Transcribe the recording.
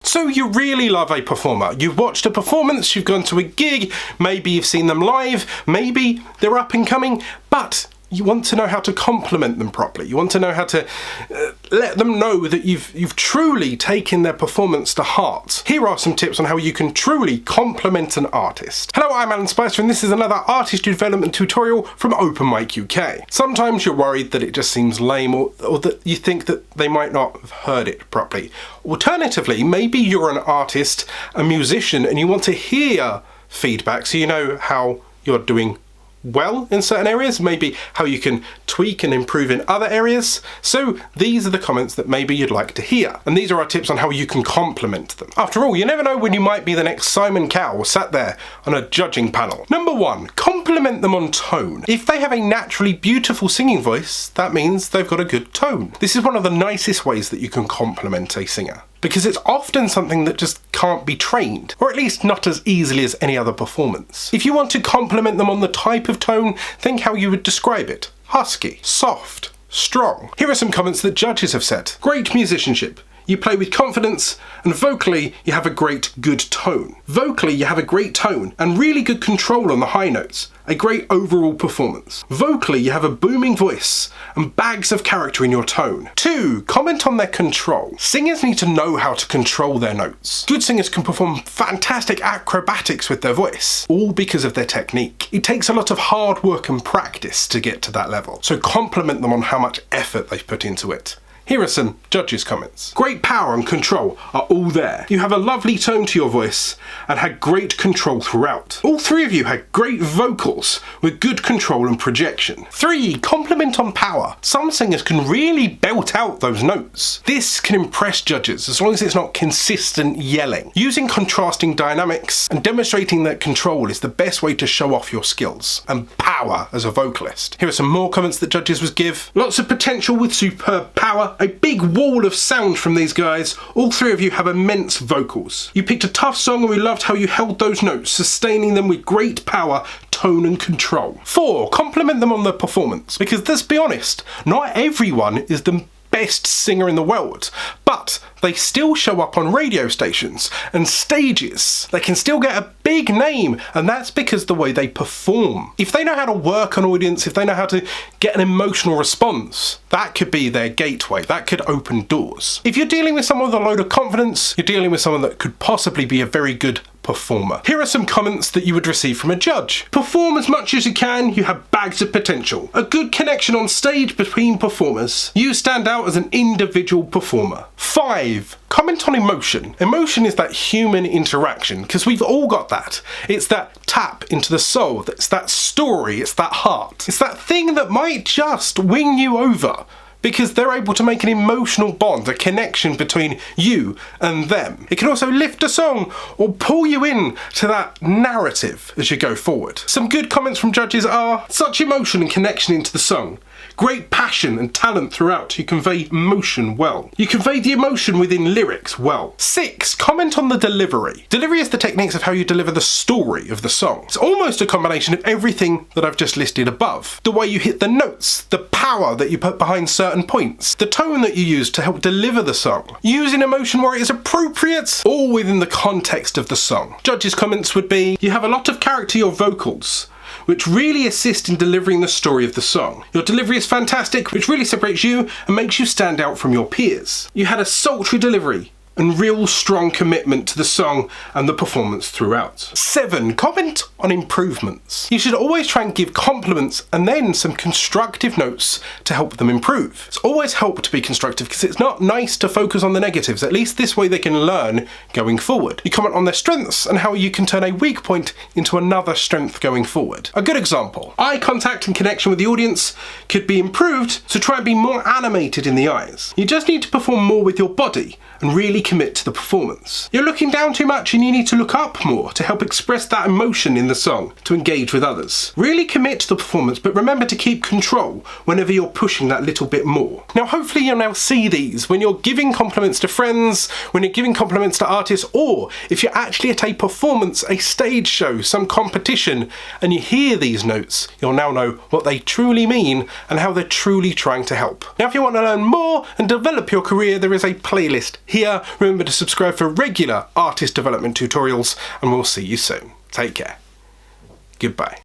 So you really love a performer. You've watched a performance, you've gone to a gig, maybe you've seen them live, maybe they're up and coming, but you want to know how to compliment them properly. You want to know how to let them know that you've truly taken their performance to heart. Here are some tips on how you can truly compliment an artist. Hello, I'm Alan Spicer and this is another artist development tutorial from Open Mic UK. Sometimes you're worried that it just seems lame or that you think that they might not have heard it properly. Alternatively, maybe you're an artist, a musician, and you want to hear feedback so you know how you're doing well in certain areas, maybe how you can tweak and improve in other areas. So these are the comments that maybe you'd like to hear. And these are our tips on how you can compliment them. After all, you never know when you might be the next Simon Cowell sat there on a judging panel. Number 1, compliment them on tone. If they have a naturally beautiful singing voice, that means they've got a good tone. This is one of the nicest ways that you can compliment a singer, because it's often something that just can't be trained, or at least not as easily as any other performance. If you want to compliment them on the type of tone, think how you would describe it. Husky, soft, strong. Here are some comments that judges have said. Great musicianship. You play with confidence, and vocally you have a great, good tone. Vocally you have a great tone and really good control on the high notes. A great overall performance. Vocally you have a booming voice and bags of character in your tone. 2, comment on their control. Singers need to know how to control their notes. Good singers can perform fantastic acrobatics with their voice, all because of their technique. It takes a lot of hard work and practice to get to that level, so compliment them on how much effort they've put into it. Here are some judges' comments. Great power and control are all there. You have a lovely tone to your voice and had great control throughout. All 3 of you had great vocals with good control and projection. 3, compliment on power. Some singers can really belt out those notes. This can impress judges as long as it's not consistent yelling. Using contrasting dynamics and demonstrating that control is the best way to show off your skills and power as a vocalist. Here are some more comments that judges would give. Lots of potential with superb power. A big wall of sound from these guys. All 3 of you have immense vocals. You picked a tough song and we loved how you held those notes, sustaining them with great power, tone and control. 4, compliment them on their performance. Because let's be honest, not everyone is the best singer in the world, but they still show up on radio stations and stages. They can still get a big name, and that's because the way they perform. If they know how to work an audience, if they know how to get an emotional response, that could be their gateway. That could open doors. If you're dealing with someone with a load of confidence, you're dealing with someone that could possibly be a very good performer. Here are some comments that you would receive from a judge. Perform as much as you can, you have bags of potential. A good connection on stage between performers. You stand out as an individual performer. 5, comment on emotion. Emotion is that human interaction, because we've all got that. It's that tap into the soul, it's that story, it's that heart. It's that thing that might just win you over, because they're able to make an emotional bond, a connection between you and them. It can also lift a song or pull you in to that narrative as you go forward. Some good comments from judges are such emotion and connection into the song. Great passion and talent throughout. You convey emotion well. You convey the emotion within lyrics well. 6, comment on the delivery. Delivery is the techniques of how you deliver the story of the song. It's almost a combination of everything that I've just listed above. The way you hit the notes, the power that you put behind certain points, the tone that you use to help deliver the song, using emotion where it is appropriate, all within the context of the song. Judges' comments would be, you have a lot of character to your vocals, which really assist in delivering the story of the song. Your delivery is fantastic, which really separates you and makes you stand out from your peers. You had a sultry delivery and real strong commitment to the song and the performance throughout. 7, comment on improvements. You should always try and give compliments and then some constructive notes to help them improve. It's always helpful to be constructive because it's not nice to focus on the negatives. At least this way they can learn going forward. You comment on their strengths and how you can turn a weak point into another strength going forward. A good example, eye contact and connection with the audience could be improved, so try and be more animated in the eyes. You just need to perform more with your body and really commit to the performance. You're looking down too much and you need to look up more to help express that emotion in the song, to engage with others. Really commit to the performance, but remember to keep control whenever you're pushing that little bit more. Now hopefully you'll now see these when you're giving compliments to friends, when you're giving compliments to artists, or if you're actually at a performance, a stage show, some competition, and you hear these notes, you'll now know what they truly mean and how they're truly trying to help. Now if you want to learn more and develop your career, there is a playlist here. Remember to subscribe for regular artist development tutorials, and we'll see you soon. Take care. Goodbye.